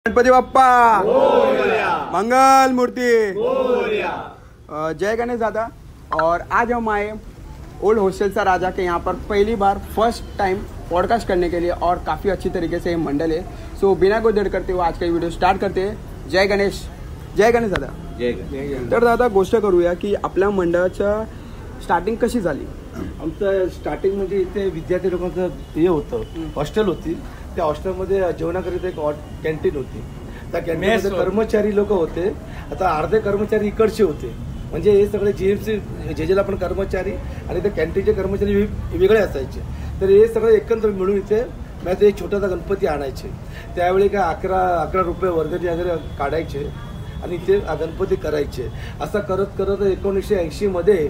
गणपति बाप्पा मंगल मूर्ति जय गणेश दादा। और आज हम आए ओल्ड हॉस्टल सा राजा के यहाँ पर पहली बार फर्स्ट टाइम पॉडकास्ट करने के लिए और काफ़ी अच्छी तरीके से मंडल है। सो बिना कोई देर करते हुए आज का वीडियो स्टार्ट करते हैं। जय गणेश दादा। जय तर दादा गोष्ट करूया की आपल्या मंडळाच्या स्टार्टिंग कशी झाली? आमचं स्टार्टिंग म्हणजे इथे विद्यार्थी लोकांचं हे होतं, हॉस्टेल होती. त्या हॉस्टेलमध्ये जेवणाकरिता एक कॅन्टीन होती. त्या कॅन्टीनमध्ये कर्मचारी लोक होते. आता अर्धे कर्मचारी इकडचे होते, म्हणजे हे सगळे जीएमसी जेजेला पण कर्मचारी आणि त्या कॅन्टीनचे कर्मचारी वेगळे असायचे. तर हे सगळे एकत्र मिळून इथे म्हणजे एक छोटासा गणपती आणायचे. त्यावेळी काय 11 रुपये वर्गणी वगैरे काढायचे आणि इथे गणपती करायचे. असं करत करत 1980 मध्ये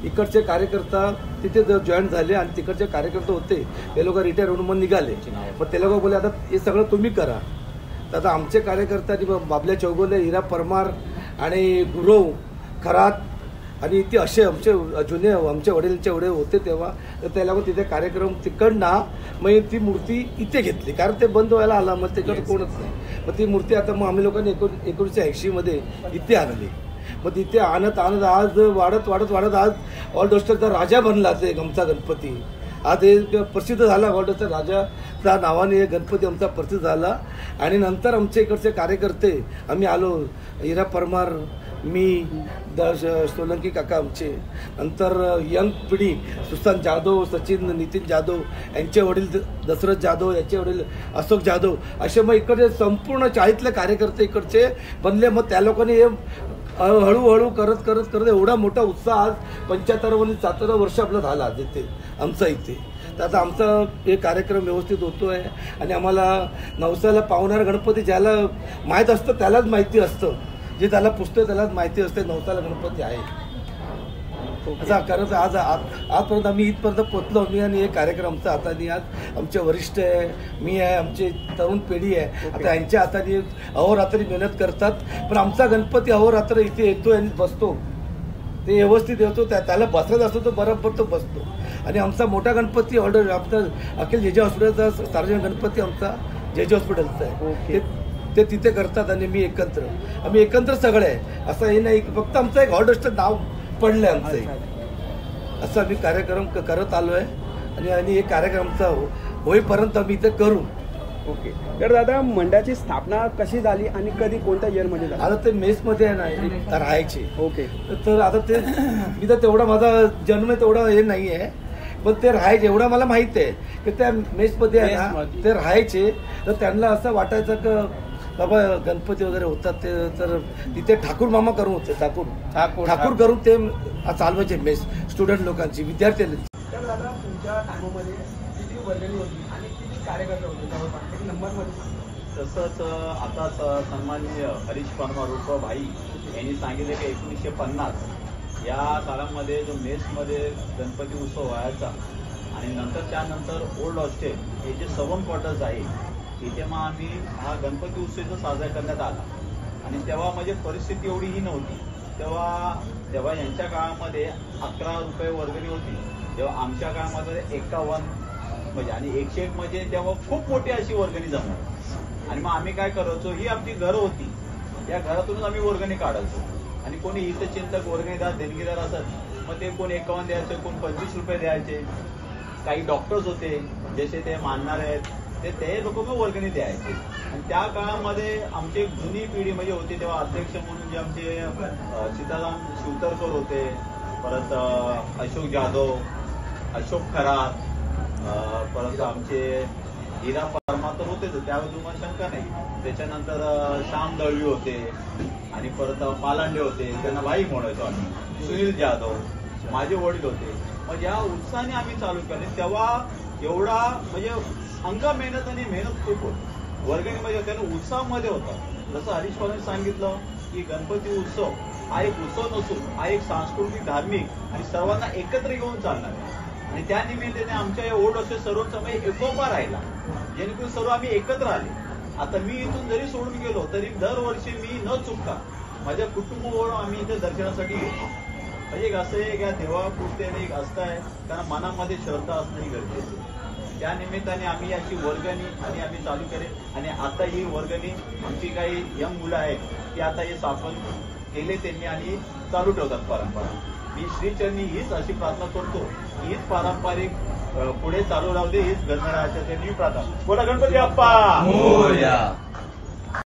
इकडचे कार्यकर्ता तिथे जॉईन झाले आणि तिकडचे कार्यकर्ते होते ते लोक रिटायर होऊन मग निघाले. मग ते लोक बोलले आता हे सगळं तुम्ही करा. तर आता आमचे कार्यकर्त्यांनी बाबल्या चौगुले, हिरा परमार आणि गुरव खरात आणि ते असे आमचे जुने आमच्या वडीलचे एवढे होते तेव्हा. तर त्या लोक तिथे कार्यक्रम तिकडनं मग ती मूर्ती इथे घेतली, कारण ते बंद व्हायला आला. मग तिकडं कोणच नाही. मग ती मूर्ती आता मग आम्ही लोकांनी 1980 मध्ये इथे आणली. मग तिथे आणत आज वाढत आज ऑल हॉस्टेलचा राजा बनला. ते आमचा गणपती आज हे प्रसिद्ध झाला. ऑल हॉस्टेल राजाच्या नावाने हे गणपती आमचा प्रसिद्ध झाला. आणि नंतर आमच्या इकडचे कार्यकर्ते आम्ही आलो, हिरा परमार, मी, सोलंकी काका आमचे, नंतर यंग पिढी सुशांत जाधव, सचिन नितीन जाधव, यांचे वडील दशरथ जाधव, यांचे वडील अशोक जाधव, असे मग इकडचे संपूर्ण 40तले कार्यकर्ते इकडचे बनले. मग त्या लोकांनी हे हळूहळू करत एवढा मोठा उत्साह आज 75 वर्ष आपला झाला इथे आमचा इथे. तर आता आमचा हे कार्यक्रम व्यवस्थित होतोय आणि आम्हाला नवसाला पावणारा गणपती ज्याला माहीत असतं त्यालाच माहिती असतं, जे त्याला पुसतोय त्यालाच माहिती असते नवसाला गणपती आहे. असा करत आजपर्यंत आम्ही इथपर्यंत पोचलो. मी आणि हे कार्यक्रम आमचा हाताने आज आमचे वरिष्ठ आहे, मी आहे, आमची तरुण पिढी आहे, आता यांच्या हाताने अहोरात्री मेहनत करतात. पण आमचा गणपती अहोरात्र इथे येतो आणि बसतो. ते व्यवस्थित येतो, त्याला बसत असतो तो बरोबर तो बसतो. आणि आमचा मोठा गणपती ऑर्डर आमचा अखिल जेजे हॉस्पिटलचा सार्वजनिक गणपती आमचा जेजे हॉस्पिटलचा आहे. ते तिथे करतात आणि आम्ही एकत्र सगळे आहे. असं हे नाही फक्त आमचं एक ऑर्डरचं नाव पडलंय आमचं. असं आम्ही कार्यक्रम करत आलोय आणि हे कार्यक्रमचा होईपर्यंत आम्ही इथे करू. ओके. तर दादा मंडळाची स्थापना कशी झाली आणि कधी कोणत्या इयरमध्ये झाली? आता ते मेसमध्ये आहे ना राहायचे. ओके. तर आता ते मी तर तेवढा माझा जन्म तेवढा हे नाही आहे, पण ते राहायचे एवढं मला माहिती आहे की त्या मेसमध्ये आहे ना ते राहायचे. तर त्यांना असं वाटायचं की बाबा गणपती वगैरे होतात ते, तर तिथे ठाकूर मामा करून होते, ठाकूर करून ते चालवायचे मेस स्टुडंट लोकांची, विद्यार्थी. तर दादा तुमच्या टाइममध्ये किती वर्गणी होती आणि किती कार्यकर्ते होते नंबरमध्ये? तसंच आताच सन्माननीय हरीश परमार उर्फ भाई यांनी सांगितले की 1950 या काळामध्ये जो मेसमध्ये गणपती उत्सव व्हायचा आणि त्यानंतर ओल्ड हॉस्टेल हे जे 7 क्वार्टर्स आहे तिथे मग आम्ही हा गणपती उत्सव साजरा करण्यात आला. आणि तेव्हा म्हणजे परिस्थिती एवढीही नव्हती. तेव्हा यांच्या काळामध्ये 11 रुपये वर्गणी होती, तेव्हा आमच्या काळामध्ये 51 म्हणजे आणि 101 म्हणजे तेव्हा खूप मोठी अशी वर्गणी जमणार. आणि मग आम्ही काय करायचो, ही आपली घरं होती, या घरातूनच आम्ही वर्गणी काढायचो. आणि कोणी हितचिंतक वर्गणीदार देणगीदार असत मग ते कोण 51 द्यायचे, कोण 25 रुपये द्यायचे. काही डॉक्टर्स होते जसे ते मानणारे आहेत ते लोक मग वर्गणी द्यायचे. आणि त्या काळामध्ये आमची एक जुनी पिढी म्हणजे होती तेव्हा अध्यक्ष म्हणून जे आमचे सीताराम शिवतरकर होते, परत अशोक जाधव, अशोक खरात, परत आमचे हिरा परमार तर होतेच, त्यावर तुम्हाला शंका नाही. त्याच्यानंतर श्याम दळवी होते आणि परत पालांडे होते, त्यांना भाई म्हणायचो आम्ही, सुनील जाधव, माझे वडील होते. मग या उत्साहाने आम्ही चालू केले. तेव्हा एवढा म्हणजे अंग मेहनत आणि मेहनत खूप होती वर्गणीमध्ये, त्यानं उत्साहामध्ये होता. जसं हरीश पवारांनी सांगितलं की गणपती उत्सव हा एक उत्सव नसून हा एक सांस्कृतिक, धार्मिक आणि सर्वांना एकत्र घेऊन चालणार आहे. आणि त्या निमित्ताने आमच्या या ओल्ड हॉस्टेल सर्वांचा म्हणजे एकोपा राहिला, जेणेकरून सर्व आम्ही एकत्र आले. आता मी इथून जरी सोडून गेलो तरी दरवर्षी मी न चुकता माझ्या कुटुंबावर आम्ही इथे दर्शनासाठी येतो. म्हणजे एक असं आहे की देवापुरते एक असतं आहे, कारण मनामध्ये श्रद्धा असणंही गरजेचं आहे. त्या निमित्ताने आम्ही याची वर्गणी आणि आम्ही चालू केले आणि आता ही वर्गणी आमची काही यंग मुलं आहेत ती आता हे स्थापन केले त्यांनी आणि चालू ठेवतात परंपरा. मी श्रीचरणी हीच अशी प्रार्थना करतो, हीच पारंपरिक पुढे चालू राहू दे, हीच गणरायाच्या प्रार्थना. बोला गणपती बाप्पा.